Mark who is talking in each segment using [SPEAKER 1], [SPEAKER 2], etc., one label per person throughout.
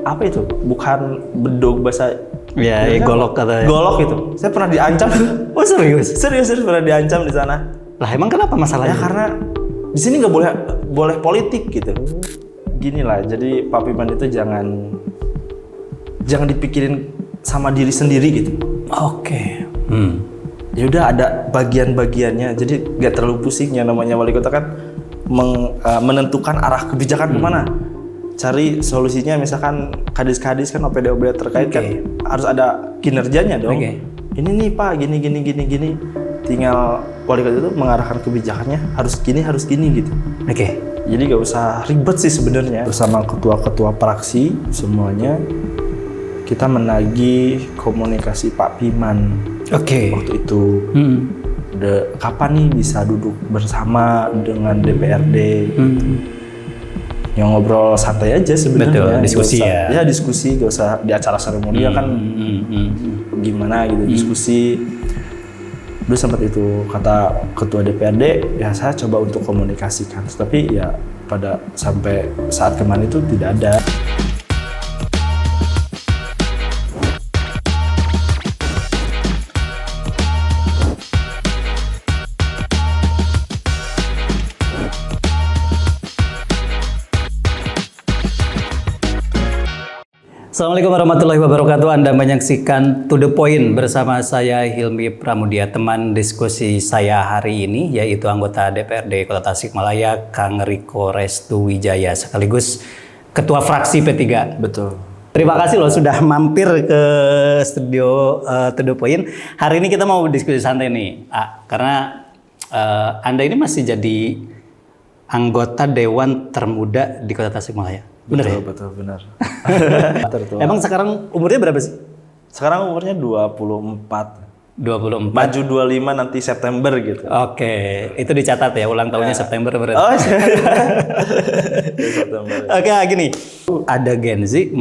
[SPEAKER 1] apa itu? Bukan bedog bahasa
[SPEAKER 2] Ya, golok katanya.
[SPEAKER 1] golok itu. Saya pernah diancam.
[SPEAKER 2] Oh serius?
[SPEAKER 1] serius pernah diancam di sana.
[SPEAKER 2] Lah emang kenapa
[SPEAKER 1] Ya
[SPEAKER 2] masalahnya?
[SPEAKER 1] karena di sini nggak boleh politik gitu. Gini lah, jadi Pak Piman itu jangan dipikirin sama diri sendiri gitu.
[SPEAKER 2] Oke.
[SPEAKER 1] Ya udah ada bagian-bagiannya, jadi nggak terlalu pusing. Yang namanya wali kota kan menentukan arah kebijakan kemana. Cari solusinya, misalkan kadis-kadis kan OPD-OPD terkait kan harus ada kinerjanya dong. Ini nih Pak, gini. Tinggal wali kota itu mengarahkan kebijakannya harus gini gitu. Jadi nggak usah ribet sih sebenarnya. Bersama ketua-ketua praksi semuanya kita menagih komunikasi Pak Piman waktu itu. Kapan nih bisa duduk bersama dengan DPRD? Yang ngobrol santai aja sebenarnya.
[SPEAKER 2] Betul, diskusi ya.
[SPEAKER 1] Ya diskusi, gak usah di acara seremonial kan gimana gitu diskusi. Dulu sempat itu kata ketua DPRD, ya saya coba untuk komunikasikan, tapi ya pada sampai saat kemarin itu tidak ada.
[SPEAKER 2] Assalamualaikum warahmatullahi wabarakatuh. Anda menyaksikan To The Point bersama saya Hilmi Pramudia. Teman diskusi saya hari ini yaitu anggota DPRD Kota Tasikmalaya Kang Riko Restu Wijaya sekaligus Ketua Fraksi P3.
[SPEAKER 1] Betul.
[SPEAKER 2] Terima kasih loh sudah mampir ke studio To The Point. Hari ini kita mau diskusi santai nih, karena Anda ini masih jadi anggota Dewan Termuda di Kota Tasikmalaya. Bener ya?
[SPEAKER 1] Betul, benar.
[SPEAKER 2] Emang sekarang umurnya berapa sih?
[SPEAKER 1] Sekarang umurnya 24.
[SPEAKER 2] 24.
[SPEAKER 1] Maju 25 nanti September gitu.
[SPEAKER 2] Oke, itu dicatat ya, ulang tahunnya September berarti.
[SPEAKER 1] Oh, September.
[SPEAKER 2] Oke, gini. Ada Gen Z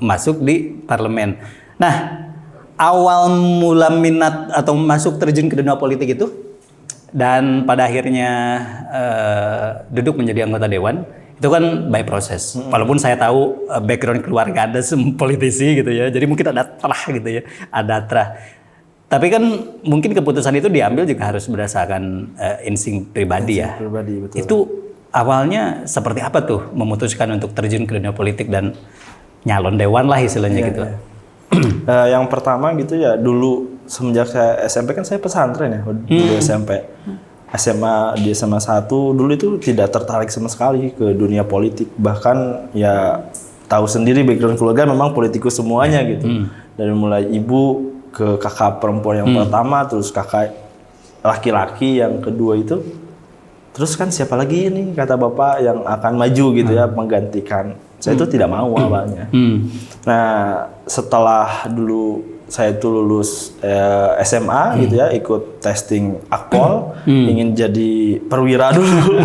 [SPEAKER 2] masuk di parlemen. Nah, awal mula minat atau masuk terjun ke dunia politik itu dan pada akhirnya duduk menjadi anggota dewan. Itu kan by proses. Walaupun saya tahu background keluarga Anda politisi gitu ya. Jadi mungkin ada terah gitu ya. Ada terah. Tapi kan mungkin keputusan itu diambil juga harus berdasarkan insting pribadi ya.
[SPEAKER 1] Pribadi, betul.
[SPEAKER 2] Itu awalnya seperti apa tuh memutuskan untuk terjun ke dunia politik dan nyalon dewan lah istilahnya gitu.
[SPEAKER 1] Yang pertama gitu ya, dulu semenjak saya SMP kan saya pesantren ya. Dulu SMP. SMA di SMA 1 dulu itu tidak tertarik sama sekali ke dunia politik, bahkan ya tahu sendiri background keluarga memang politikus semuanya gitu. Dari mulai ibu ke kakak perempuan yang pertama, terus kakak laki-laki yang kedua itu, terus kan siapa lagi ini kata bapak yang akan maju gitu ya menggantikan. Saya itu tidak mau awalnya. Nah setelah dulu saya itu lulus SMA gitu ya, ikut testing Akpol, ingin jadi perwira dulu.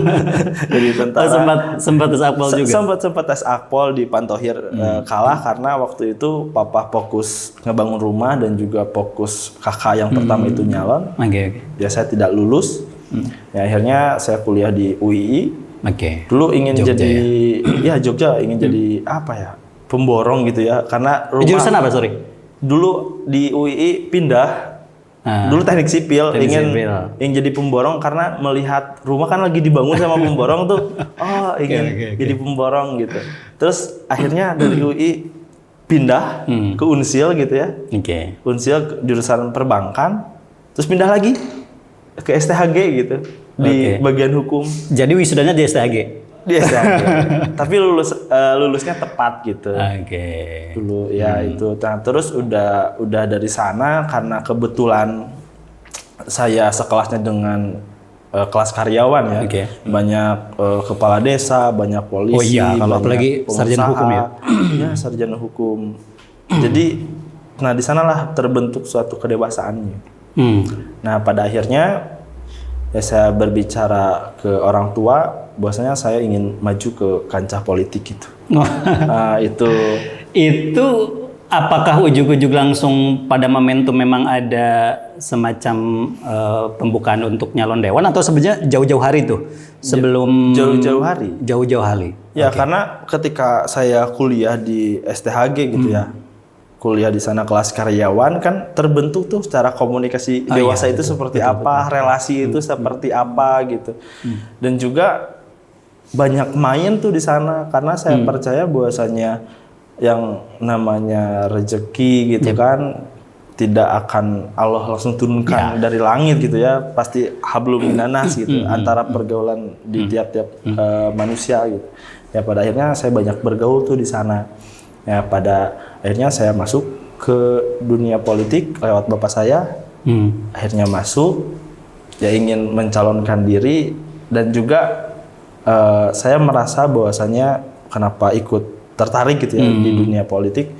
[SPEAKER 1] Jadi tentara.
[SPEAKER 2] Sempat tes Akpol juga.
[SPEAKER 1] Sempat tes Akpol di Pantohir, kalah karena waktu itu papa fokus ngebangun rumah dan juga fokus kakak yang pertama itu nyalon. Ya saya tidak lulus. Ya akhirnya saya kuliah di UII. Dulu ingin Jogja, jadi ya Jogja ingin jadi apa ya? Pemborong gitu ya, karena rumah.
[SPEAKER 2] Jurusan apa, sorry?
[SPEAKER 1] Dulu di UII pindah, dulu teknik sipil, ingin jadi pemborong karena melihat rumah kan lagi dibangun sama pemborong tuh, ingin jadi pemborong gitu. Terus akhirnya dari UII pindah ke Unsil gitu ya, Unsil jurusan perbankan, terus pindah lagi ke STHG gitu di bagian hukum.
[SPEAKER 2] Jadi wisudanya di STHG?
[SPEAKER 1] Di STHG, tapi lulusnya tepat gitu. Dulu ya itu. Nah, terus udah dari sana karena kebetulan saya sekelasnya dengan kelas karyawan ya. Banyak kepala desa, banyak polisi.
[SPEAKER 2] Oh iya, kalau apalagi sarjana hukum ya.
[SPEAKER 1] Ya, sarjana hukum. Jadi nah di sanalah terbentuk suatu kedewasaannya. Nah, pada akhirnya ya saya berbicara ke orang tua, bahwasanya saya ingin maju ke kancah politik gitu. Nah, itu apakah ujug-ujug langsung pada momentum memang ada semacam pembukaan untuk nyalon dewan atau sebenarnya jauh-jauh hari tuh sebelum jauh-jauh hari.
[SPEAKER 2] Jauh-jauh hari.
[SPEAKER 1] Ya karena ketika saya kuliah di STHG gitu ya, kuliah di sana kelas karyawan kan terbentuk tuh secara komunikasi dewasa itu seperti apa, relasi itu seperti apa gitu. Dan juga banyak main tuh di sana karena saya percaya bahwasanya yang namanya rezeki gitu kan tidak akan Allah langsung turunkan dari langit gitu ya, pasti hablum minanas gitu antara pergaulan di tiap-tiap manusia gitu. Ya pada akhirnya saya banyak bergaul tuh di sana. Ya pada akhirnya saya masuk ke dunia politik lewat bapak saya. Akhirnya masuk, ya ingin mencalonkan diri dan juga saya merasa bahwasanya kenapa ikut tertarik gitu ya di dunia politik.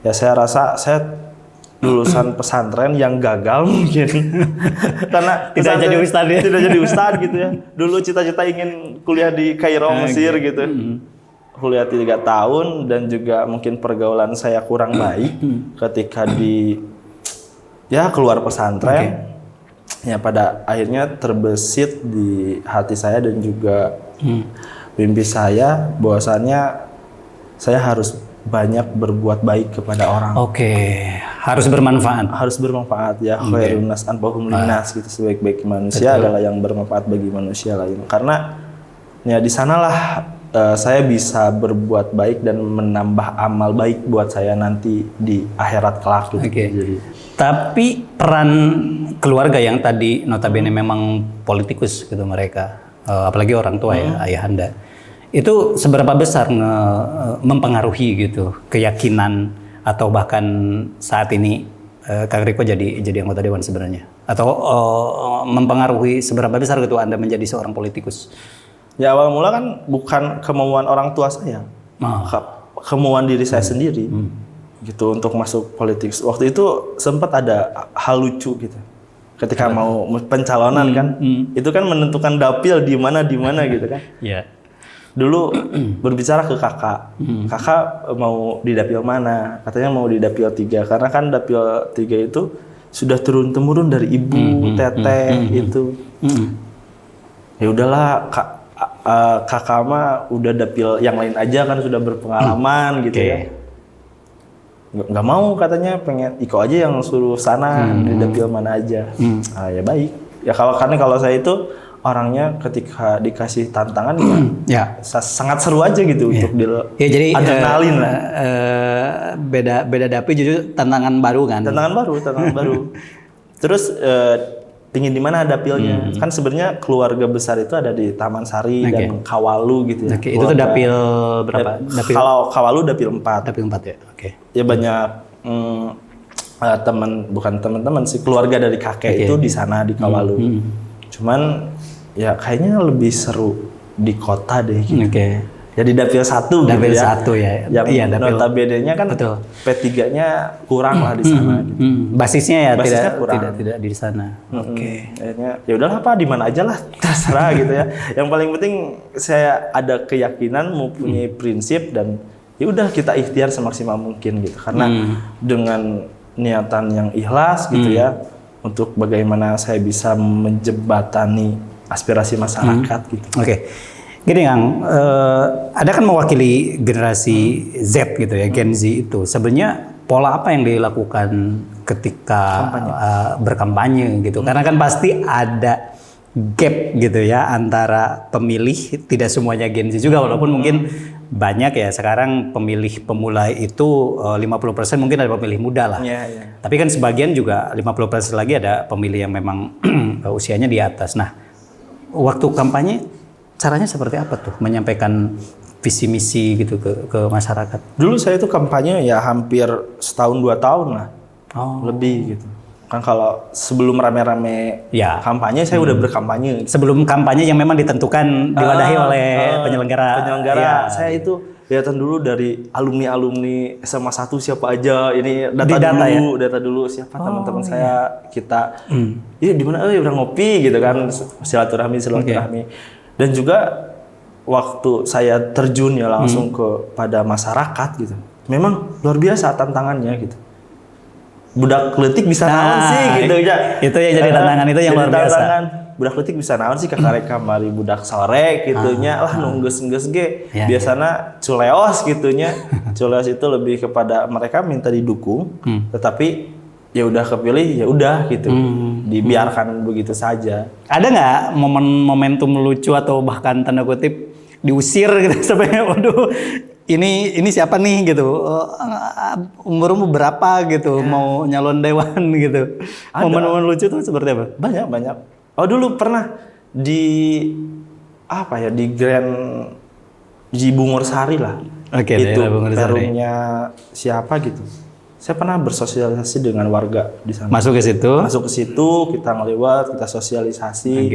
[SPEAKER 1] Ya saya rasa saya lulusan pesantren yang gagal mungkin karena
[SPEAKER 2] Tidak jadi ustadz ya?
[SPEAKER 1] Tidak jadi ustadz gitu ya. Dulu cita-cita ingin kuliah di Kairo, Mesir gitu. Kuliah 3 tahun dan juga mungkin pergaulan saya kurang baik ketika keluar pesantren. Ya pada akhirnya terbesit di hati saya dan juga mimpi saya bahwasannya saya harus banyak berbuat baik kepada orang.
[SPEAKER 2] Harus bermanfaat.
[SPEAKER 1] Harus bermanfaat ya. Khairun nas anfa'uhum linnas gitu, sebaik-baik manusia adalah yang bermanfaat bagi manusia lain. Karena ya di sanalah saya bisa berbuat baik dan menambah amal baik buat saya nanti di akhirat kelak gitu. Jadi
[SPEAKER 2] tapi peran keluarga yang tadi notabene memang politikus gitu mereka, apalagi orang tua ya, ayahanda. Itu seberapa besar mempengaruhi gitu keyakinan atau bahkan saat ini Kang Riko jadi anggota dewan sebenarnya, atau mempengaruhi seberapa besar gitu Anda menjadi seorang politikus?
[SPEAKER 1] Ya awal mula kan bukan kemauan orang tua saya, kemauan diri saya sendiri gitu untuk masuk politik. Waktu itu sempat ada hal lucu gitu. Ketika mau pencalonan kan, itu kan menentukan dapil di mana gitu kan. Dulu berbicara ke kakak, kakak mau di dapil mana? Katanya mau di dapil 3 karena kan dapil 3 itu sudah turun-temurun dari ibu, teteh itu. Ya udahlah, kakak mah udah dapil yang lain aja kan sudah berpengalaman gitu ya. Nggak mau katanya, pengen Iko aja yang suruh sana di dapil mana aja. Ya baik. Ya kalau saya itu orangnya ketika dikasih tantangan sangat seru aja gitu untuk
[SPEAKER 2] jadi
[SPEAKER 1] adrenalin lah.
[SPEAKER 2] Beda dapil justru tantangan baru kan.
[SPEAKER 1] Tantangan baru. Terus pingin di mana dapilnya? Kan sebenarnya keluarga besar itu ada di Taman Sari dan Kawalu gitu ya.
[SPEAKER 2] Itu tuh dapil berapa?
[SPEAKER 1] Kalau Kawalu dapil 4.
[SPEAKER 2] Dapil 4 ya.
[SPEAKER 1] Ya banyak bukan teman-teman sih, keluarga dari kakek itu di sana di Kawalu. Cuman ya kayaknya lebih seru di kota deh gitu. Jadi dapil 1
[SPEAKER 2] dapil
[SPEAKER 1] gitu ya.
[SPEAKER 2] 1 ya.
[SPEAKER 1] Yang notabene-nya kan P3-nya kurang lah di sana gitu.
[SPEAKER 2] Basisnya
[SPEAKER 1] Basisnya
[SPEAKER 2] tidak di sana.
[SPEAKER 1] Akhirnya ya udahlah Pak, di mana aja lah terserah gitu ya. Yang paling penting saya ada keyakinan, mempunyai prinsip, dan ya udah kita ikhtiar semaksimal mungkin gitu. Karena dengan niatan yang ikhlas gitu ya, untuk bagaimana saya bisa menjembatani aspirasi masyarakat gitu.
[SPEAKER 2] Gini Kang, Anda kan mewakili generasi Z gitu ya, Gen Z itu. Sebenarnya pola apa yang dilakukan ketika berkampanye gitu? Karena kan pasti ada gap gitu ya antara pemilih, tidak semuanya Gen Z juga, walaupun mungkin banyak ya sekarang pemilih pemula itu 50% mungkin ada pemilih muda lah. Tapi kan sebagian juga 50% lagi ada pemilih yang memang usianya di atas. Nah, waktu kampanye caranya seperti apa tuh menyampaikan visi misi gitu ke masyarakat?
[SPEAKER 1] Dulu saya itu kampanye ya hampir setahun 2 tahun lah, lebih gitu. Kan kalau sebelum rame-rame kampanye saya udah berkampanye.
[SPEAKER 2] Sebelum kampanye yang memang ditentukan diwadahi oleh penyelenggara.
[SPEAKER 1] Saya itu kelihatan dulu dari alumni SMA 1 siapa aja, ini data dulu siapa teman-teman saya, kita di mana udah ngopi gitu kan, silaturahmi. Dan juga waktu saya terjun ya langsung kepada masyarakat gitu, memang luar biasa tantangannya gitu. Budak kletik bisa naon sih gitu ya.
[SPEAKER 2] Itu yang jadi tantangan itu yang luar biasa.
[SPEAKER 1] budak leutik bisa naon sih kakarek kamari budak sore gitunya lah nunggeus-nunggeus ge.
[SPEAKER 2] Ya,
[SPEAKER 1] Biasana culeos gitunya. Culeos itu lebih kepada mereka minta didukung, tetapi ya udah kepilih ya udah gitu. Dibiarkan begitu saja.
[SPEAKER 2] Ada nggak momentum lucu atau bahkan tanda kutip diusir gitu sampai waduh ini siapa nih gitu, umurmu berapa gitu, mau nyalon dewan gitu. Momen-momen lucu tuh seperti apa?
[SPEAKER 1] Banyak. Oh dulu pernah di apa ya di Bungur Sari lah.
[SPEAKER 2] Oke,
[SPEAKER 1] itu
[SPEAKER 2] daerah Bungur Sari.
[SPEAKER 1] perumnya siapa gitu. Saya pernah bersosialisasi dengan warga di sana.
[SPEAKER 2] Masuk ke situ,
[SPEAKER 1] kita ngelewat, kita sosialisasi,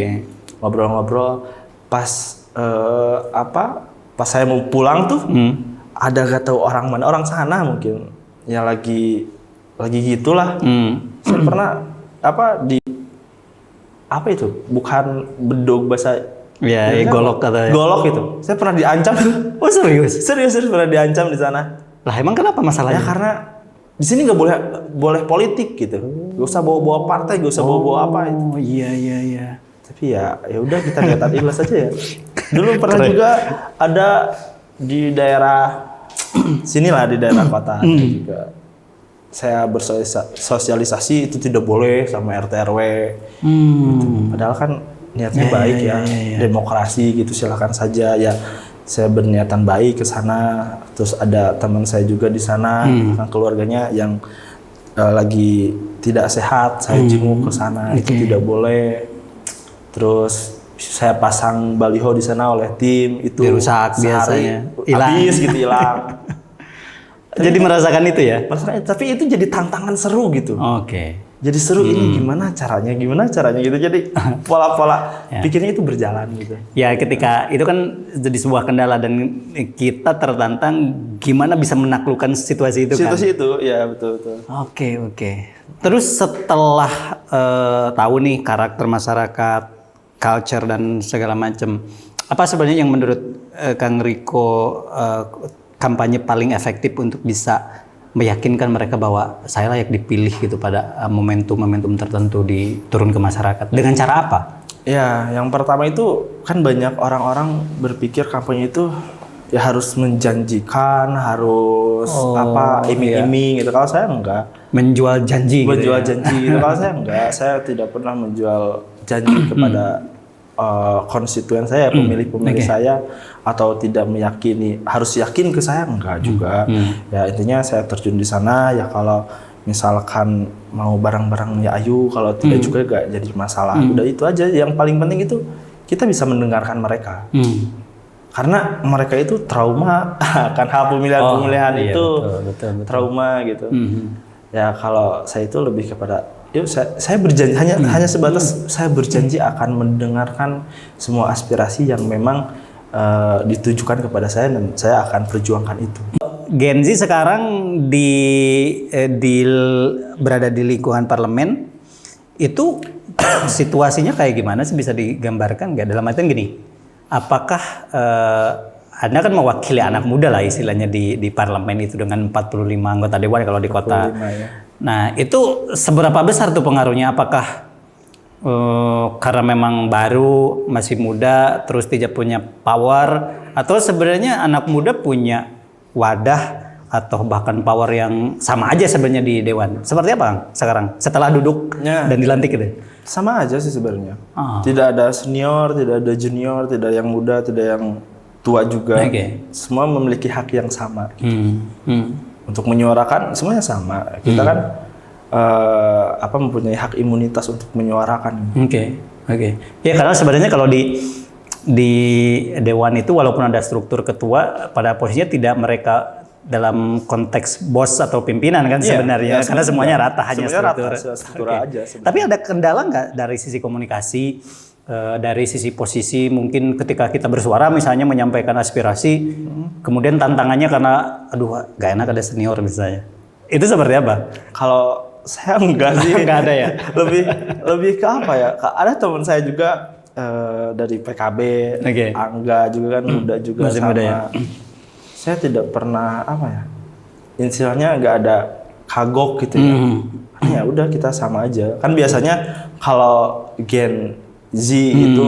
[SPEAKER 1] ngobrol-ngobrol. Pas pas saya mau pulang tuh, ada gak tahu orang mana, orang sana mungkin, yang lagi gitulah. Saya pernah itu bukan bedog bahasa.
[SPEAKER 2] Ya, golok katanya.
[SPEAKER 1] Golok itu. Saya pernah diancam.
[SPEAKER 2] Oh serius?
[SPEAKER 1] Serius pernah diancam di sana.
[SPEAKER 2] Lah emang kenapa masalahnya?
[SPEAKER 1] Ya karena di sini nggak boleh politik gitu. Gak usah bawa partai, gak usah bawa apa itu.
[SPEAKER 2] Oh iya.
[SPEAKER 1] Tapi ya udah kita niatan ikhlas aja ya. Dulu pernah juga ada di daerah sinilah di daerah kota juga. Saya bersosialisasi itu tidak boleh sama RT RW. Gitu. Padahal kan niatnya baik ya. Demokrasi gitu silakan saja ya. Saya berniatan baik ke sana, terus ada teman saya juga di sana, keluarganya yang lagi tidak sehat, saya jenguk ke sana, itu tidak boleh. Terus saya pasang baliho di sana oleh tim, itu
[SPEAKER 2] dirusak biasanya,
[SPEAKER 1] habis gitu hilang.
[SPEAKER 2] Jadi merasakan itu ya?
[SPEAKER 1] Tapi itu jadi tantangan seru gitu.
[SPEAKER 2] Oke.
[SPEAKER 1] Jadi seru ini gimana caranya gitu. Jadi pola-pola pikirnya itu berjalan gitu.
[SPEAKER 2] Ya ketika itu kan jadi sebuah kendala dan kita tertantang gimana bisa menaklukkan situasi itu kan.
[SPEAKER 1] Situasi itu ya betul.
[SPEAKER 2] Oke. Terus setelah tahu nih karakter masyarakat, culture dan segala macam, apa sebenarnya yang menurut Kang Riko kampanye paling efektif untuk bisa meyakinkan mereka bahwa saya layak dipilih gitu pada momentum-momentum tertentu turun ke masyarakat. Dengan cara apa?
[SPEAKER 1] Ya, yang pertama itu kan banyak orang-orang berpikir kampanye itu ya harus menjanjikan, harus iming-iming gitu. Kalau saya enggak.
[SPEAKER 2] Menjual janji.
[SPEAKER 1] Janji gitu. Kalau saya enggak, saya tidak pernah menjual janji kepada konstituen saya, pemilih-pemilih saya, atau tidak meyakini harus yakin ke saya enggak juga. Ya intinya saya terjun di sana ya kalau misalkan mau barang-barang ya ayu, kalau tidak juga enggak jadi masalah. Udah itu aja. Yang paling penting itu kita bisa mendengarkan mereka. Karena mereka itu trauma akan hal pemilihan itu.
[SPEAKER 2] Betul.
[SPEAKER 1] Trauma gitu. Ya kalau saya itu lebih kepada saya berjanji hanya sebatas saya berjanji akan mendengarkan semua aspirasi yang memang ditujukan kepada saya dan saya akan perjuangkan itu.
[SPEAKER 2] Gen Z sekarang berada di lingkungan parlemen itu situasinya kayak gimana sih, bisa digambarkan nggak? Dalam artian gini, apakah Anda kan mewakili anak muda lah istilahnya di parlemen itu dengan 45 anggota dewan kalau di kota.
[SPEAKER 1] 45, ya.
[SPEAKER 2] Nah itu seberapa besar tuh pengaruhnya? Apakah karena memang baru, masih muda, terus tidak punya power, atau sebenarnya anak muda punya wadah atau bahkan power yang sama aja sebenarnya di dewan? Seperti apa sekarang setelah duduk dan dilantik itu?
[SPEAKER 1] Sama aja sih sebenarnya. Tidak ada senior, tidak ada junior, tidak yang muda, tidak yang tua juga. Semua memiliki hak yang sama. Untuk menyuarakan semuanya sama. Kita kan mempunyai hak imunitas untuk menyuarakan.
[SPEAKER 2] Oke. Ya karena sebenarnya kalau di dewan itu walaupun ada struktur ketua, pada posisinya tidak mereka dalam konteks bos atau pimpinan kan sebenarnya, karena semuanya rata, hanya struktur
[SPEAKER 1] aja.
[SPEAKER 2] Tapi ada kendala nggak dari sisi komunikasi, dari sisi posisi, mungkin ketika kita bersuara misalnya menyampaikan aspirasi, kemudian tantangannya karena aduh gak enak ada senior misalnya, itu seperti apa?
[SPEAKER 1] Kalau saya enggak sih.
[SPEAKER 2] Enggak ada ya.
[SPEAKER 1] lebih ke apa ya? Ada teman saya juga dari PKB, Angga juga kan muda juga
[SPEAKER 2] masih
[SPEAKER 1] sama.
[SPEAKER 2] Muda ya?
[SPEAKER 1] Saya tidak pernah istilahnya nggak ada kagok gitu ya. Ya udah kita sama aja. Kan biasanya kalau gen itu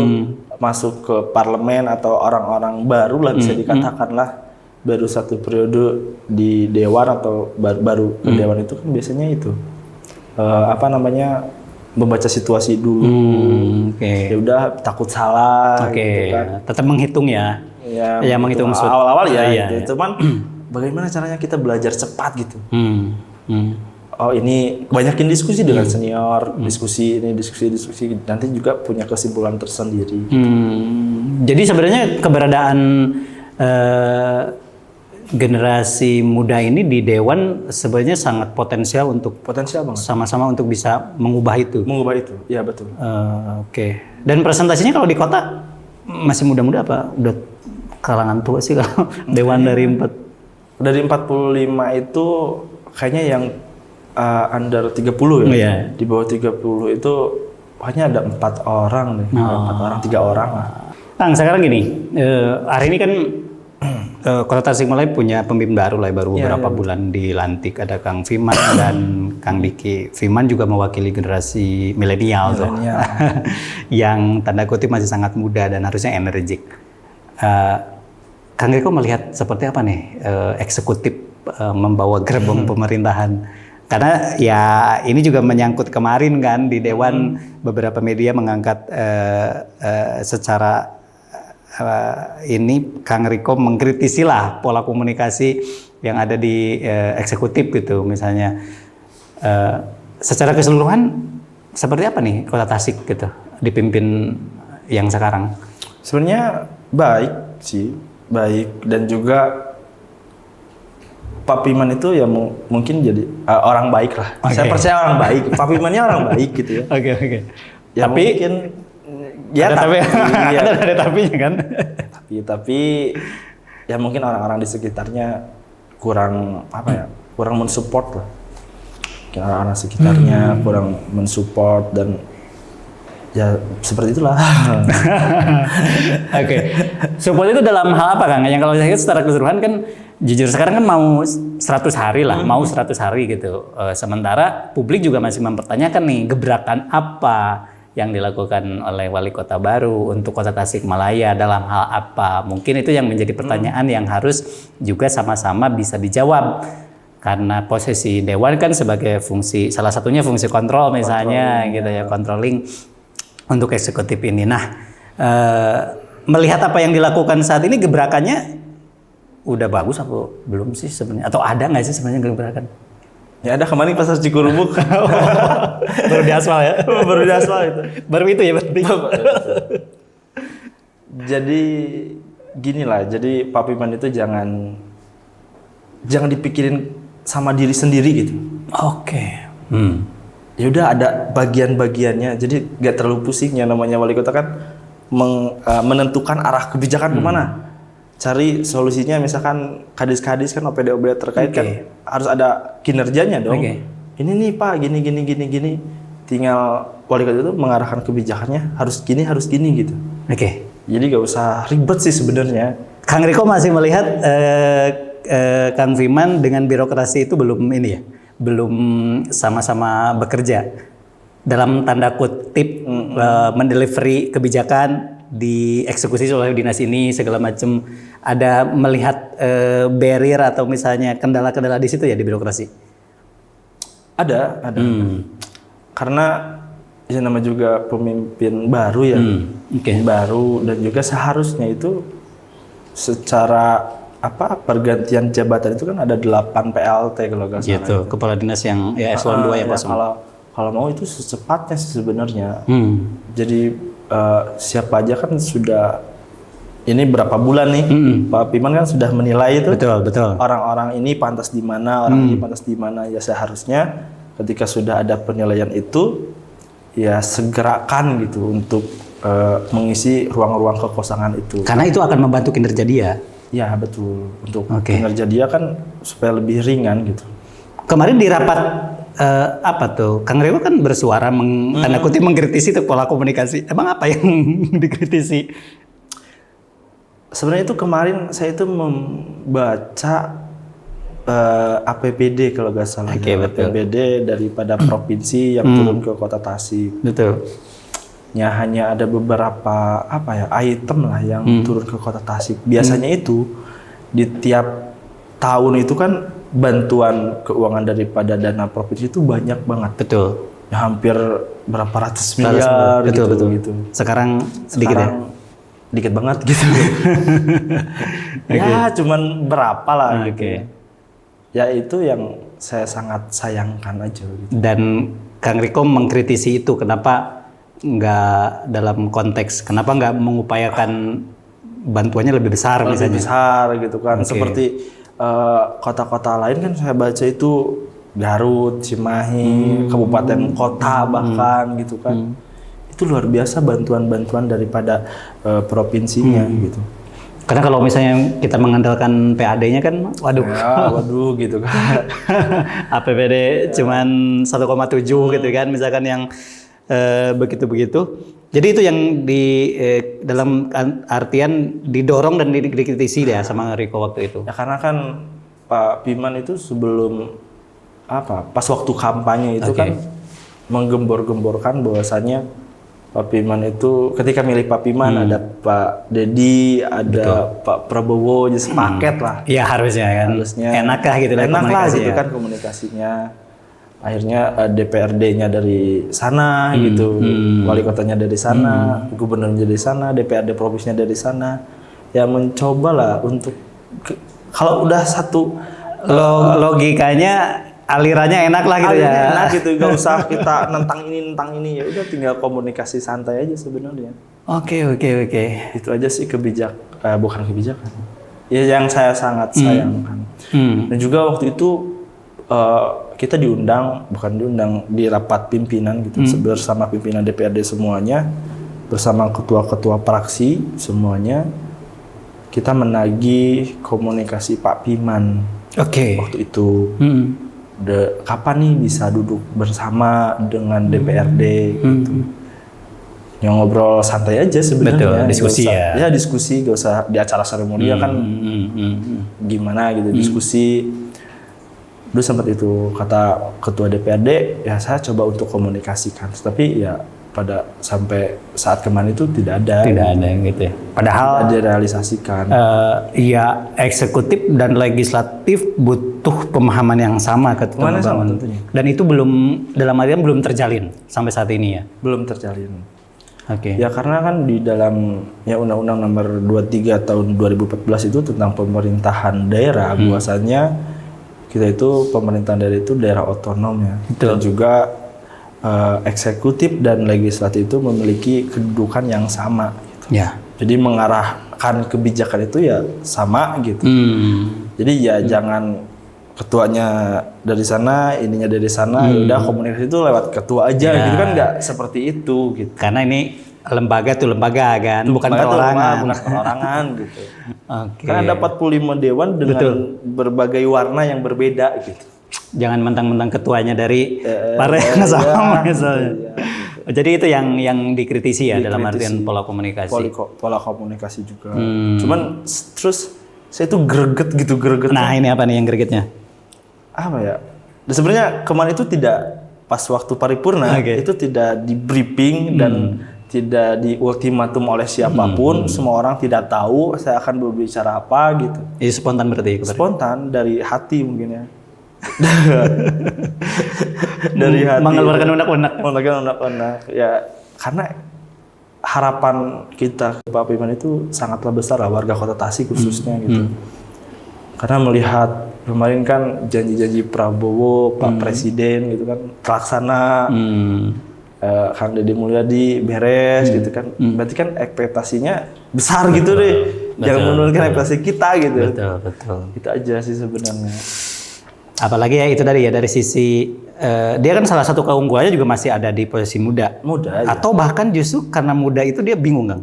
[SPEAKER 1] masuk ke parlemen atau orang-orang baru lah bisa dikatakan lah, baru 1 periode di dewan atau baru ke dewan itu kan biasanya itu membaca situasi dulu. Ya udah takut salah gitu kan.
[SPEAKER 2] Tetap menghitung ya. Ya menghitung
[SPEAKER 1] awal-awal ya gitu. Cuman bagaimana caranya kita belajar cepat gitu. Oh ini banyakin diskusi dengan senior, diskusi nanti juga punya kesimpulan tersendiri.
[SPEAKER 2] Jadi sebenarnya keberadaan generasi muda ini di dewan sebenarnya sangat potensial banget. Sama-sama untuk bisa mengubah itu.
[SPEAKER 1] Ya betul.
[SPEAKER 2] Oke. Dan presentasinya kalau di kota masih muda-muda apa? Udah kalangan tua sih kalau dewan dari 45
[SPEAKER 1] itu kayaknya yang under 30 ya.
[SPEAKER 2] Iya.
[SPEAKER 1] Di bawah 30 itu hanya ada 4 orang deh. 4 orang, 3 orang lah.
[SPEAKER 2] Kang, sekarang gini, hari ini kan Kota Tasikmalaya punya pemimpin baru lah, baru beberapa bulan dilantik. Ada Kang Fiman dan Kang Diki. Fiman juga mewakili generasi milenial tuh. Yang tanda kutip masih sangat muda dan harusnya energik. Kang Riko melihat seperti apa nih eksekutif membawa gerbong pemerintahan? Karena ya ini juga menyangkut kemarin kan di Dewan beberapa media mengangkat secara ini Kang Riko mengkritisi lah pola komunikasi yang ada di eksekutif gitu misalnya. Secara keseluruhan seperti apa nih Kota Tasik gitu dipimpin yang sekarang?
[SPEAKER 1] Sebenarnya baik sih, baik dan juga Pak Piman itu ya mungkin jadi orang baik lah. Saya percaya orang baik. Pak Pimannya orang baik gitu ya.
[SPEAKER 2] Oke.
[SPEAKER 1] Ya
[SPEAKER 2] tapi
[SPEAKER 1] mungkin ya
[SPEAKER 2] ada tapinya kan.
[SPEAKER 1] Tapi ya mungkin orang-orang di sekitarnya kurang kurang mensupport lah. Mungkin orang-orang sekitarnya kurang mensupport dan ya seperti itulah.
[SPEAKER 2] Oke. Support itu dalam hal apa Kang? Yang kalau saya lihat secara keseluruhan kan jujur sekarang kan mau 100 hari lah, mau 100 hari gitu. Sementara publik juga masih mempertanyakan nih gebrakan apa yang dilakukan oleh wali kota baru untuk Kota Tasikmalaya dalam hal apa. Mungkin itu yang menjadi pertanyaan yang harus juga sama-sama bisa dijawab. Karena posisi dewan kan sebagai fungsi, salah satunya fungsi kontrol misalnya gitu ya, controlling untuk eksekutif ini. Nah, melihat apa yang dilakukan saat ini gebrakannya udah bagus apa belum sih sebenarnya? Atau ada nggak sih sebenarnya gebrakan?
[SPEAKER 1] Ya ada kemarin pasar Cikurubuk.
[SPEAKER 2] Baru di aspal ya?
[SPEAKER 1] Baru di aspal itu.
[SPEAKER 2] Baru itu ya berarti.
[SPEAKER 1] Jadi gini lah, jadi Pak Piman itu jangan dipikirin sama diri sendiri gitu.
[SPEAKER 2] Oke.
[SPEAKER 1] Ya udah ada bagian-bagiannya, jadi gak terlalu pusing. Yang namanya wali kota kan menentukan arah kebijakan kemana. Cari solusinya, misalkan kadis-kadis kan OPD-OPD terkait kan harus ada kinerjanya dong. Ini nih Pak, gini. Tinggal wali kota itu mengarahkan kebijakannya harus gini gitu. Jadi gak usah ribet sih sebenarnya.
[SPEAKER 2] Kang Riko masih melihat Kang Fiman dengan birokrasi itu belum ini ya, belum sama-sama bekerja dalam tanda kutip mendelivery kebijakan dieksekusi oleh dinas ini segala macam. Ada melihat barrier atau misalnya kendala-kendala di situ ya di birokrasi?
[SPEAKER 1] Ada. Karena ya nama juga pemimpin baru ya, baru dan juga seharusnya itu secara pergantian jabatan itu kan ada 8 PLT kalau nggak salah.
[SPEAKER 2] Gitu, kepala dinas yang ya eselon 2 yang kosong.
[SPEAKER 1] Kalau mau itu secepatnya sih sebenarnya. Jadi siapa aja kan sudah ini berapa bulan nih Pak Piman kan sudah menilai itu. Betul. Orang-orang ini pantas di mana, orang ini pantas di mana. Ya seharusnya ketika sudah ada penilaian itu ya segerakan gitu untuk mengisi ruang-ruang kekosongan itu.
[SPEAKER 2] Karena itu akan membantu kinerja dia.
[SPEAKER 1] Ya betul, untuk kinerja dia kan supaya lebih ringan gitu.
[SPEAKER 2] Kemarin di rapat Kang Riko kan bersuara tanda kutip mengkritisi tuh pola komunikasi. Emang apa yang dikritisi?
[SPEAKER 1] Sebenarnya itu kemarin saya itu membaca APBD kalau nggak salah. APBD daripada provinsi yang turun ke Kota Tasik.
[SPEAKER 2] Betul.
[SPEAKER 1] hanya ada beberapa item lah yang turun ke Kota Tasik. Biasanya itu di tiap tahun itu kan bantuan keuangan daripada dana provinsi itu banyak banget.
[SPEAKER 2] Betul.
[SPEAKER 1] Ya, hampir berapa ratus miliar gitu.
[SPEAKER 2] Sekarang sedikit ya?
[SPEAKER 1] Dikit banget gitu. Ya cuman berapa lah gitu. Ya itu yang saya sangat sayangkan aja gitu.
[SPEAKER 2] Dan Kang Riko mengkritisi itu, kenapa nggak dalam konteks, kenapa nggak mengupayakan bantuannya lebih besar misalnya?
[SPEAKER 1] Lebih besar gitu kan. Seperti kota-kota lain kan saya baca itu Garut, Cimahi, kabupaten kota bahkan gitu kan. Itu luar biasa bantuan-bantuan daripada provinsinya gitu.
[SPEAKER 2] Karena kalau misalnya kita mengandalkan PAD-nya kan,
[SPEAKER 1] waduh gitu kan.
[SPEAKER 2] APBD cuman 1,7 gitu kan, misalkan yang begitu-begitu. Jadi itu yang dalam artian didorong dan dikritisi ya sama Riko waktu itu.
[SPEAKER 1] Ya karena kan Pak Piman itu sebelum pas waktu kampanye itu kan menggembor-gemborkan bahwasannya Pak Piman itu ketika milih Pak Piman ada Pak Dedi, ada Pak Prabowo, jadi sepaket lah.
[SPEAKER 2] Iya harusnya kan. Enak lah gitu
[SPEAKER 1] gitu kan komunikasinya. Akhirnya DPRD-nya dari sana gitu, wali kotanya dari sana, gubernurnya dari sana, DPRD provinsinya dari sana. Ya mencobalah untuk kalau udah satu
[SPEAKER 2] logikanya alirannya enak lah gitu ya.
[SPEAKER 1] Enak gitu, gak usah kita nentang ini ya udah tinggal komunikasi santai aja sebenarnya.
[SPEAKER 2] Oke.
[SPEAKER 1] Itu aja sih bukan kebijakan. Ya yang saya sangat sayangkan. Dan juga waktu itu kita bukan diundang di rapat pimpinan gitu bersama pimpinan DPRD semuanya, bersama ketua-ketua fraksi semuanya, kita menagih komunikasi Pak Piman. Waktu itu kapan nih bisa duduk bersama dengan DPRD gitu. Yang ngobrol santai aja sebenarnya.
[SPEAKER 2] Diskusi
[SPEAKER 1] ya. Diskusi, gak usah di acara seremonial kan gimana gitu diskusi. Dulu sempat itu kata ketua DPRD, ya saya coba untuk komunikasikan, tapi ya pada sampai saat kemarin itu tidak ada
[SPEAKER 2] gitu ya. Padahal
[SPEAKER 1] tidak direalisasikan.
[SPEAKER 2] Ya eksekutif dan legislatif butuh pemahaman yang sama tentunya. Dan itu dalam artian belum terjalin sampai saat ini ya.
[SPEAKER 1] Belum terjalin. Ya karena kan di dalam Undang-Undang Nomor 23 tahun 2014 itu tentang pemerintahan daerah, bahwasannya kita itu pemerintahan daerah itu daerah otonom ya. Dan juga eksekutif dan legislatif itu memiliki kedudukan yang sama gitu.
[SPEAKER 2] Ya.
[SPEAKER 1] Jadi mengarahkan kebijakan itu ya sama gitu. Jadi ya jangan ketuanya dari sana, ininya dari sana, ya udah komunikasi itu lewat ketua aja gitu kan, nggak seperti itu gitu.
[SPEAKER 2] Karena ini lembaga kan, bukan
[SPEAKER 1] perorangan gitu. Karena ada 45 dewan dengan berbagai warna yang berbeda gitu.
[SPEAKER 2] Jangan mentang-mentang ketuanya dari partai yang sama misalnya. Jadi itu yang dikritisi ya dalam artian pola komunikasi.
[SPEAKER 1] Pola komunikasi juga. Cuman terus saya tuh greget.
[SPEAKER 2] Nah ini apa nih yang gregetnya?
[SPEAKER 1] Apa ya? Dan sebenarnya kemarin itu tidak pas waktu paripurna itu tidak di briefing dan tidak di ultimatum oleh siapapun. Semua orang tidak tahu saya akan berbicara apa gitu.
[SPEAKER 2] Ini spontan berarti?
[SPEAKER 1] Spontan dari hati mungkin ya. Dari hati.
[SPEAKER 2] Mengeluarkan unek-unek
[SPEAKER 1] ya karena harapan kita ke Pak Piman itu sangatlah besar lah, warga Kota Tasik khususnya gitu. Karena melihat kemarin kan janji-janji Prabowo, Pak Presiden gitu kan terlaksana, Kang Deddy Mulyadi beres gitu kan. Berarti kan ekspektasinya besar gitu deh. Jangan menurunkan ekspektasi kita gitu.
[SPEAKER 2] Betul.
[SPEAKER 1] Itu aja sih sebenarnya.
[SPEAKER 2] Apalagi ya itu tadi ya dari sisi dia kan salah satu keunggulannya juga masih ada di posisi muda
[SPEAKER 1] aja.
[SPEAKER 2] Atau bahkan justru karena muda itu dia bingung kan,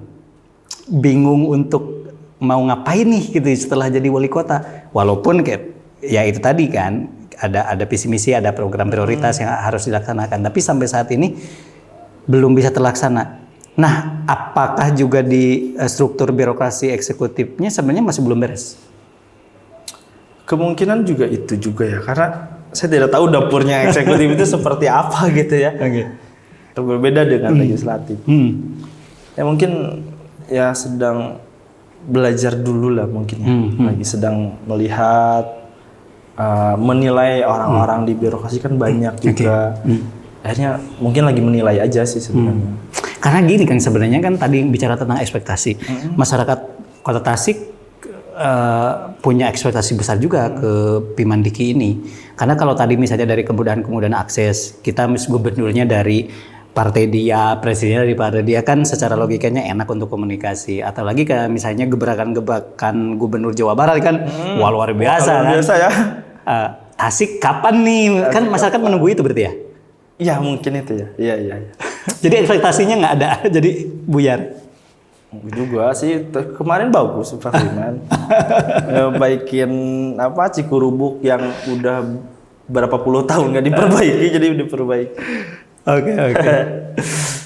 [SPEAKER 2] bingung untuk mau ngapain nih gitu setelah jadi wali kota. Walaupun kayak ya itu tadi kan ada visi misi, ada program prioritas yang harus dilaksanakan, tapi sampai saat ini belum bisa terlaksana. Nah, apakah juga di struktur birokrasi eksekutifnya sebenarnya masih belum beres?
[SPEAKER 1] Kemungkinan juga itu juga ya, karena saya tidak tahu dapurnya eksekutif itu seperti apa gitu ya. berbeda dengan legislatif. Ya mungkin ya sedang belajar dulu lah mungkin ya. Lagi sedang melihat, menilai orang-orang di birokrasi kan banyak juga. Akhirnya mungkin lagi menilai aja sih sebenarnya.
[SPEAKER 2] Karena gini kan sebenarnya kan tadi bicara tentang ekspektasi. Masyarakat Kota Tasik punya ekspektasi besar juga ke Pimandiki ini. Karena kalau tadi misalnya dari kemudahan-kemudahan akses, kita gubernurnya dari partai dia, presidennya dari partai dia, kan secara logikanya enak untuk komunikasi. Atau lagi kayak misalnya gebrakan-gebrakan gubernur Jawa Barat kan, wah luar biasa kan.
[SPEAKER 1] Luar biasa ya.
[SPEAKER 2] Tasik kapan nih? Kan masyarakat menunggu itu berarti ya?
[SPEAKER 1] Ya mungkin itu ya. Iya.
[SPEAKER 2] Jadi ekspektasinya nggak ada, jadi buyar.
[SPEAKER 1] Juga sih kemarin bagus Pak Firman. Baikin Cikurubuk yang udah berapa puluh tahun nggak diperbaiki jadi diperbaiki.
[SPEAKER 2] Oke.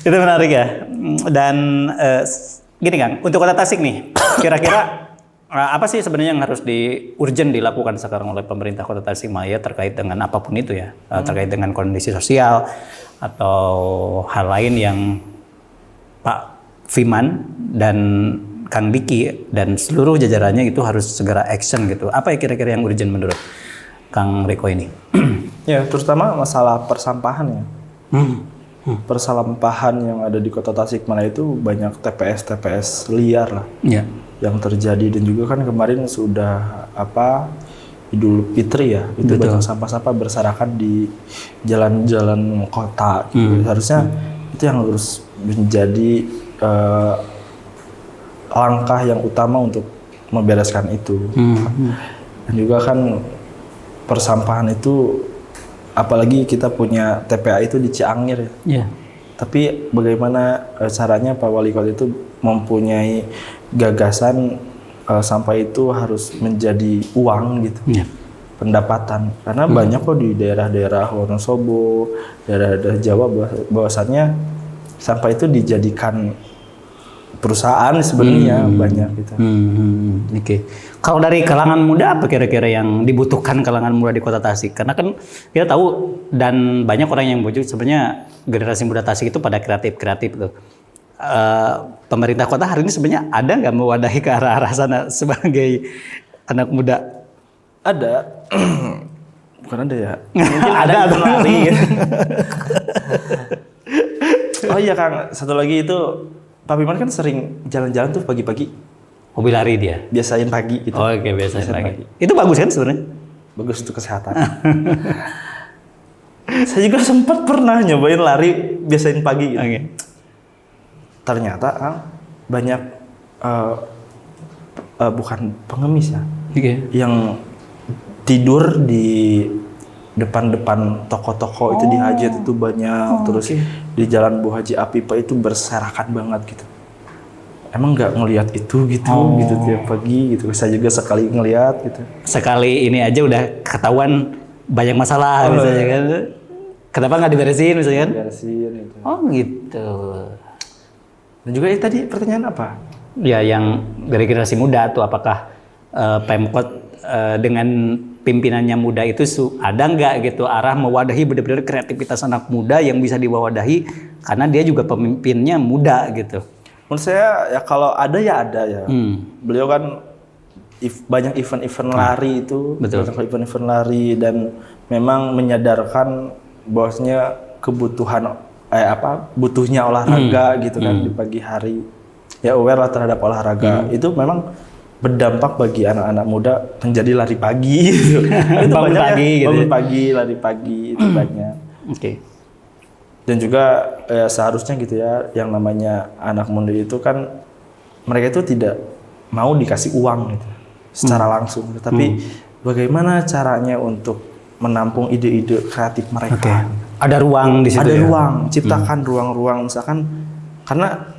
[SPEAKER 2] Itu menarik ya. Dan gini Kang, untuk Kota Tasik nih, kira-kira apa sih sebenarnya yang harus urgent dilakukan sekarang oleh pemerintah Kota Tasikmalaya terkait dengan apapun itu ya, terkait dengan kondisi sosial atau hal lain yang Pak Fiman dan Kang Diki dan seluruh jajarannya itu harus segera action gitu. Apa ya kira-kira yang urgent menurut Kang Riko ini?
[SPEAKER 1] Ya, terutama masalah persampahan ya. Persampahan yang ada di Kota Tasikmalaya itu banyak TPS liar lah.
[SPEAKER 2] Ya.
[SPEAKER 1] Yang terjadi dan juga kan kemarin sudah Idul Fitri ya, itu banyak sampah-sampah berserakan di jalan-jalan kota. Gitu. Harusnya itu yang harus menjadi langkah yang utama untuk membereskan itu. Dan juga kan persampahan itu, apalagi kita punya TPA itu di Ciangir ya. Tapi bagaimana caranya Pak Wali Kota itu mempunyai gagasan sampah itu harus menjadi uang gitu, pendapatan. Karena banyak kok di daerah-daerah Wonosobo, daerah-daerah Jawa bahwasannya sampah itu dijadikan perusahaan sebenarnya banyak gitu.
[SPEAKER 2] Oke. Kalau dari kalangan muda apa kira-kira yang dibutuhkan kalangan muda di Kota Tasik? Karena kan kita tahu dan banyak orang yang bujuk sebenarnya generasi muda Tasik itu pada kreatif tuh. Pemerintah kota hari ini sebenarnya ada nggak mewadahi ke arah sana sebagai anak muda?
[SPEAKER 1] Ada. Bukan ada ya? Mungkin ada lari. Oh iya Kang, satu lagi itu Pak Biman kan sering jalan-jalan tuh pagi-pagi.
[SPEAKER 2] Hobi lari dia?
[SPEAKER 1] Biasain pagi gitu.
[SPEAKER 2] Oh, oke, biasain pagi. Itu bagus kan sebenarnya?
[SPEAKER 1] Bagus untuk kesehatan. Saya juga sempat pernah nyobain lari biasain pagi gitu. Ternyata banyak bukan pengemis ya. Yang tidur di depan-depan toko-toko itu di Hajat itu banyak, terus di Jalan Bu Haji Apipa itu berserakan banget gitu. Emang nggak ngelihat itu gitu tiap pagi gitu. Saya juga sekali ngelihat gitu.
[SPEAKER 2] Sekali ini aja udah ketahuan banyak masalah misalnya kan. Kenapa nggak diberesin misalnya kan?
[SPEAKER 1] Diberesin gitu.
[SPEAKER 2] Oh gitu.
[SPEAKER 1] Dan juga tadi pertanyaan apa?
[SPEAKER 2] Ya yang dari generasi muda tuh apakah Pemkot dengan pimpinannya muda itu ada nggak gitu arah mewadahi benar-benar kreativitas anak muda yang bisa diwadahi karena dia juga pemimpinnya muda gitu.
[SPEAKER 1] Menurut saya ya kalau ada ya ada ya. Beliau kan banyak event-event lari itu, banyak event-event lari dan memang menyadarkan bahwasanya kebutuhan butuhnya olahraga gitu kan di pagi hari. Ya aware lah terhadap olahraga. Itu memang berdampak bagi anak-anak muda menjadi lari pagi gitu. Itu banyak pagi, ya, bangun pagi, lari pagi itu banyak. Dan juga seharusnya gitu ya, yang namanya anak muda itu kan mereka itu tidak mau dikasih uang gitu secara langsung, tapi bagaimana caranya untuk menampung ide-ide kreatif mereka.
[SPEAKER 2] Ada ruang di situ.
[SPEAKER 1] Ada ruang, ciptakan ruang-ruang misalkan karena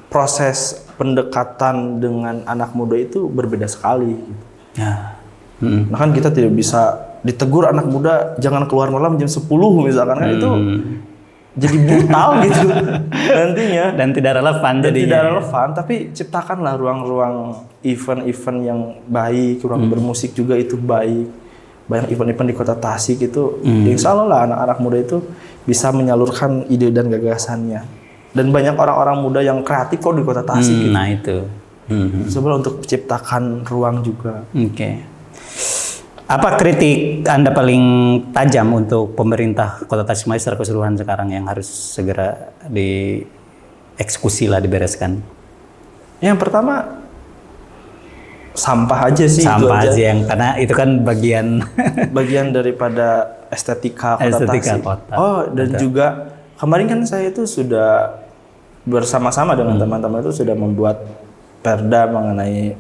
[SPEAKER 1] proses pendekatan dengan anak muda itu berbeda sekali. Gitu. Nah kan kita tidak bisa ditegur anak muda jangan keluar malam jam 10 misalkan kan itu jadi brutal gitu nantinya.
[SPEAKER 2] Dan tidak relevan jadinya.
[SPEAKER 1] Tidak relevan, tapi ciptakanlah ruang-ruang event-event yang baik, ruang bermusik juga itu baik. banyak event-event di Kota Tasik itu, insya Allah lah anak-anak muda itu bisa menyalurkan ide dan gagasannya. Dan banyak orang-orang muda yang kreatif kok di Kota Tasik. Gitu.
[SPEAKER 2] Nah itu.
[SPEAKER 1] Coba untuk menciptakan ruang juga.
[SPEAKER 2] Oke. Apa kritik Anda paling tajam untuk pemerintah Kota Tasikmalaya secara keseluruhan sekarang yang harus segera dieksekusi lah, dibereskan?
[SPEAKER 1] Yang pertama sampah aja sih.
[SPEAKER 2] Sampah aja yang karena itu kan bagian
[SPEAKER 1] daripada estetika Kota Tasik.
[SPEAKER 2] Kota.
[SPEAKER 1] Oh, dan juga kemarin kan saya itu sudah bersama-sama dengan teman-teman itu sudah membuat perda mengenai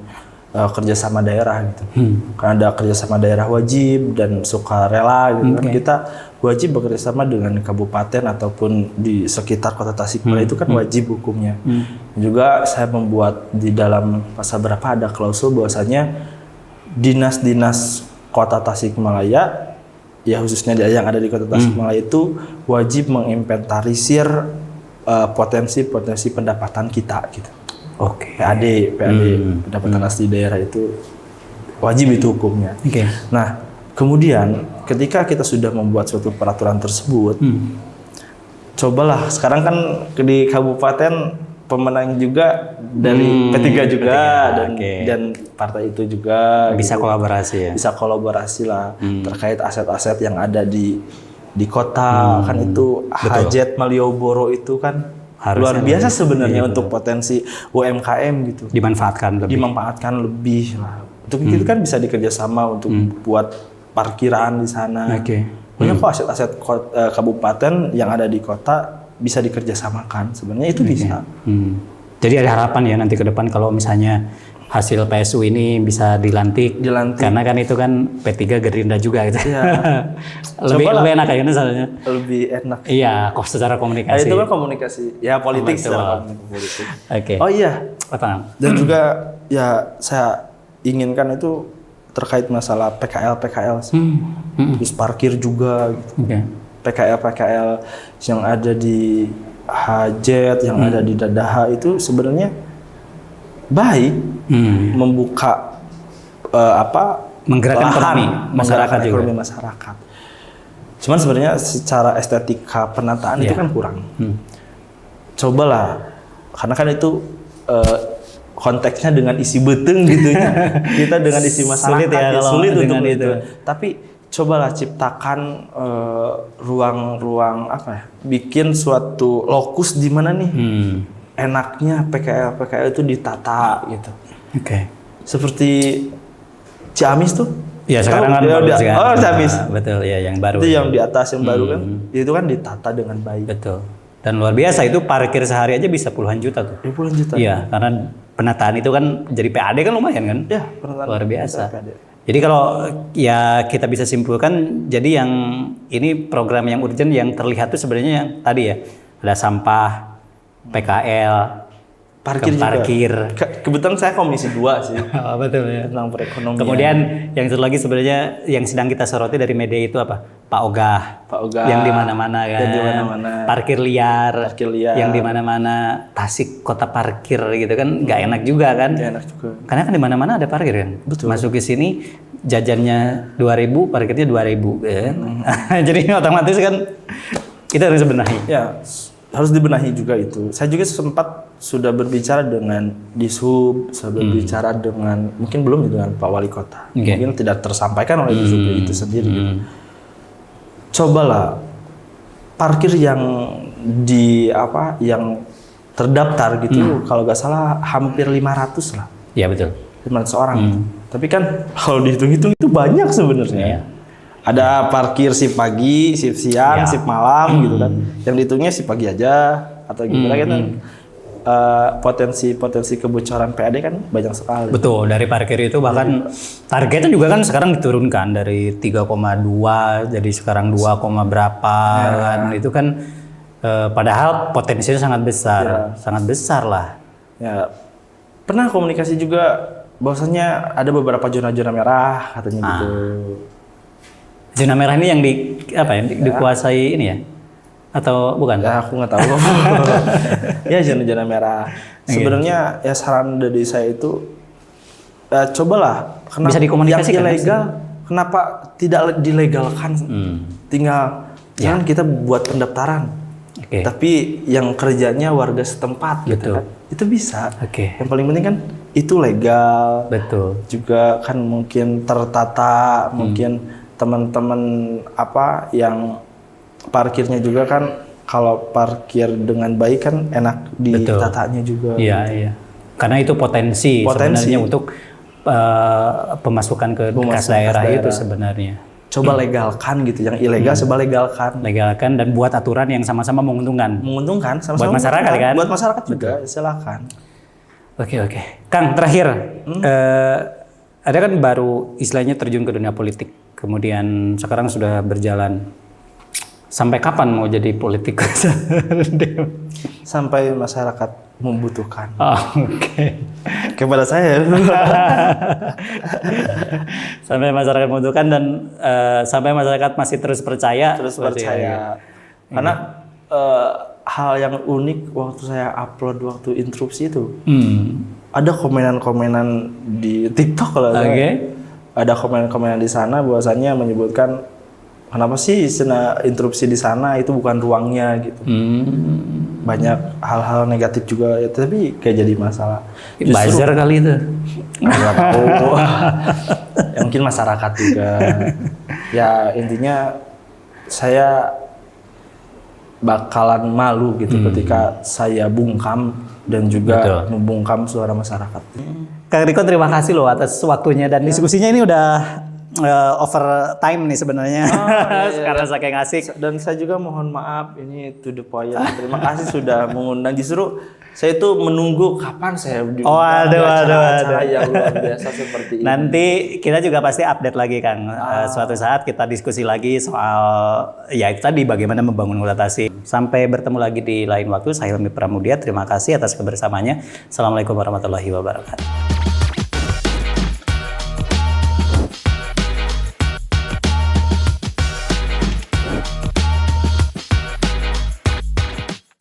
[SPEAKER 1] kerjasama daerah gitu. Karena ada kerjasama daerah wajib dan sukarela gitu kan. Kita wajib bekerjasama dengan kabupaten ataupun di sekitar Kota Tasikmalaya itu kan wajib hukumnya. Juga saya membuat di dalam pasal berapa ada klausul bahwasanya dinas-dinas Kota Tasikmalaya, ya khususnya yang ada di Kota Tasikmalaya itu wajib menginventarisir potensi-potensi pendapatan kita gitu.
[SPEAKER 2] Oke.
[SPEAKER 1] PAD pendapatan asli daerah itu wajib itu hukumnya. Nah, kemudian ketika kita sudah membuat suatu peraturan tersebut, cobalah sekarang kan di kabupaten pemenang juga dari P3 juga dan partai itu juga
[SPEAKER 2] bisa
[SPEAKER 1] gitu.
[SPEAKER 2] Kolaborasi ya.
[SPEAKER 1] Bisa kolaborasi lah terkait aset-aset yang ada di kota kan itu Hajat Malioboro itu kan luar biasa sebenarnya untuk potensi UMKM gitu. Dimanfaatkan lebih lah. Untuk itu kan bisa dikerjasama untuk buat parkiran di sana. Banyak kok aset-aset kabupaten yang ada di kota bisa dikerjasamakan. Sebenarnya itu bisa.
[SPEAKER 2] Jadi ada harapan ya nanti ke depan kalau misalnya hasil PSU ini bisa dilantik. Karena kan itu kan P3 Gerindra juga gitu.
[SPEAKER 1] Iya.
[SPEAKER 2] lebih enak kayaknya soalnya.
[SPEAKER 1] Lebih enak.
[SPEAKER 2] Iya, kok secara komunikasi.
[SPEAKER 1] Itu kan komunikasi. Ya politik secara politik. Oh iya.
[SPEAKER 2] Apa?
[SPEAKER 1] Dan juga ya saya inginkan itu terkait masalah PKL. Terus parkir juga gitu. PKL yang ada di Hajat, yang ada di Dadaha itu sebenarnya baik membuka
[SPEAKER 2] menggerakkan ekonomi
[SPEAKER 1] masyarakat. Cuman sebenarnya secara estetika penataan itu kan kurang. Cobalah, karena kan itu konteksnya dengan isi beteng gitu ya. Kita dengan isi masyarakat sulit untuk itu. Tapi cobalah ciptakan ruang-ruang bikin suatu lokus di mana nih enaknya PKL itu ditata gitu. Seperti Ciamis tuh.
[SPEAKER 2] Ya sekarang kan
[SPEAKER 1] Ciamis.
[SPEAKER 2] Betul ya, yang baru.
[SPEAKER 1] Itu yang di atas yang baru kan. Itu kan ditata dengan baik.
[SPEAKER 2] Betul. Dan luar biasa itu parkir sehari aja bisa puluhan juta tuh.
[SPEAKER 1] Puluhan juta.
[SPEAKER 2] Iya, karena penataan itu kan jadi PAD kan lumayan kan?
[SPEAKER 1] Iya, penataan.
[SPEAKER 2] Luar biasa. Jadi kalau ya kita bisa simpulkan, jadi yang ini program yang urgent yang terlihat tuh sebenarnya yang tadi ya, ada sampah, PKL, parkir.
[SPEAKER 1] Kebetulan saya komisi 2 sih.
[SPEAKER 2] Betul ya.
[SPEAKER 1] Tentang perekonomian.
[SPEAKER 2] Kemudian yang satu lagi sebenarnya yang sedang kita soroti dari media itu apa? Pak Ogah. Yang di mana-mana kan. Parkir liar. Yang di mana-mana Tasik kota parkir gitu kan, nggak enak juga kan?
[SPEAKER 1] Nggak enak juga.
[SPEAKER 2] Karena kan di mana-mana ada parkir kan.
[SPEAKER 1] Betul.
[SPEAKER 2] Masuk ke sini jajannya 2.000, parkirnya 2.000 kan. Jadi otomatis kan kita harus benahi.
[SPEAKER 1] Ya, harus dibenahi juga itu. Saya juga sempat sudah berbicara dengan Dishub, sudah berbicara dengan mungkin belum dengan Pak Wali Kota. Mungkin tidak tersampaikan oleh Dishub itu sendiri. Gitu. Cobalah parkir yang yang terdaftar gitu, kalau nggak salah hampir 500 lah.
[SPEAKER 2] Iya betul.
[SPEAKER 1] 500 orang. Tapi kan kalau dihitung-hitung itu banyak sebenarnya. Ada parkir shift pagi, shift siang, shift malam gitu kan. Yang dihitungnya shift pagi aja atau gimana kan. Potensi kebocoran PAD kan banyak sekali.
[SPEAKER 2] Betul, dari parkir itu bahkan targetnya juga kan sekarang diturunkan dari 3,2 jadi sekarang 2, berapa kan. Itu kan padahal potensinya sangat besar, sangat besar lah. Ya,
[SPEAKER 1] pernah komunikasi juga bahwasanya ada beberapa zona-zona merah katanya gitu.
[SPEAKER 2] Zona merah ini yang dikuasai ini ya? Atau bukan?
[SPEAKER 1] Ya, aku nggak tahu. Ya, zona-zona merah. Sebenarnya ya saran dari saya itu cobalah
[SPEAKER 2] bisa dikomunikasikan
[SPEAKER 1] yang ilegal. kenapa tidak dilegalkan? Tinggal kan kita buat pendaftaran. Tapi yang kerjanya warga setempat gitu kan. Itu bisa. Yang paling penting kan itu legal.
[SPEAKER 2] Betul.
[SPEAKER 1] Juga kan mungkin tertata, mungkin teman-teman apa yang parkirnya juga kan kalau parkir dengan baik kan enak ditatanya juga.
[SPEAKER 2] Iya, iya. Karena itu potensi. Sebenarnya untuk pemasukan ke kas daerah itu sebenarnya.
[SPEAKER 1] Coba legalkan gitu, yang ilegal coba legalkan.
[SPEAKER 2] Legalkan dan buat aturan yang sama-sama menguntungkan.
[SPEAKER 1] Menguntungkan, sama-sama
[SPEAKER 2] buat masyarakat kan?
[SPEAKER 1] Buat masyarakat juga, silakan.
[SPEAKER 2] Oke. Kang, terakhir, ada kan baru istilahnya terjun ke dunia politik, kemudian sekarang sudah berjalan. Sampai kapan mau jadi politikus?
[SPEAKER 1] Sampai masyarakat membutuhkan.
[SPEAKER 2] Oke.
[SPEAKER 1] Kepada saya.
[SPEAKER 2] Sampai masyarakat membutuhkan dan sampai masyarakat masih terus percaya.
[SPEAKER 1] Karena hal yang unik waktu saya upload waktu interupsi itu, ada komenan-komenan di TikTok kalau ada komenan-komenan di sana bahwasannya menyebutkan kenapa sih interupsi di sana itu bukan ruangnya gitu. Banyak hal-hal negatif juga ya, tapi kayak jadi masalah.
[SPEAKER 2] Buzzer kali itu.
[SPEAKER 1] Nggak tahu. Ya, mungkin masyarakat juga. Ya intinya saya bakalan malu gitu ketika saya bungkam dan juga membungkam suara masyarakat.
[SPEAKER 2] Kang Riko, terima kasih loh atas waktunya dan diskusinya ini udah over time nih sebenarnya. Karena saking asik.
[SPEAKER 1] Dan saya juga mohon maaf ini to the point. Terima kasih sudah mengundang. Justru saya itu menunggu kapan saya diundang acara yang luar biasa seperti ini.
[SPEAKER 2] Nanti kita juga pasti update lagi Kang. Suatu saat kita diskusi lagi soal ya itu tadi bagaimana membangun komunikasi. Sampai bertemu lagi di lain waktu. Saya Hilmi Pramudia. Terima kasih atas kebersamaannya. Assalamualaikum warahmatullahi wabarakatuh.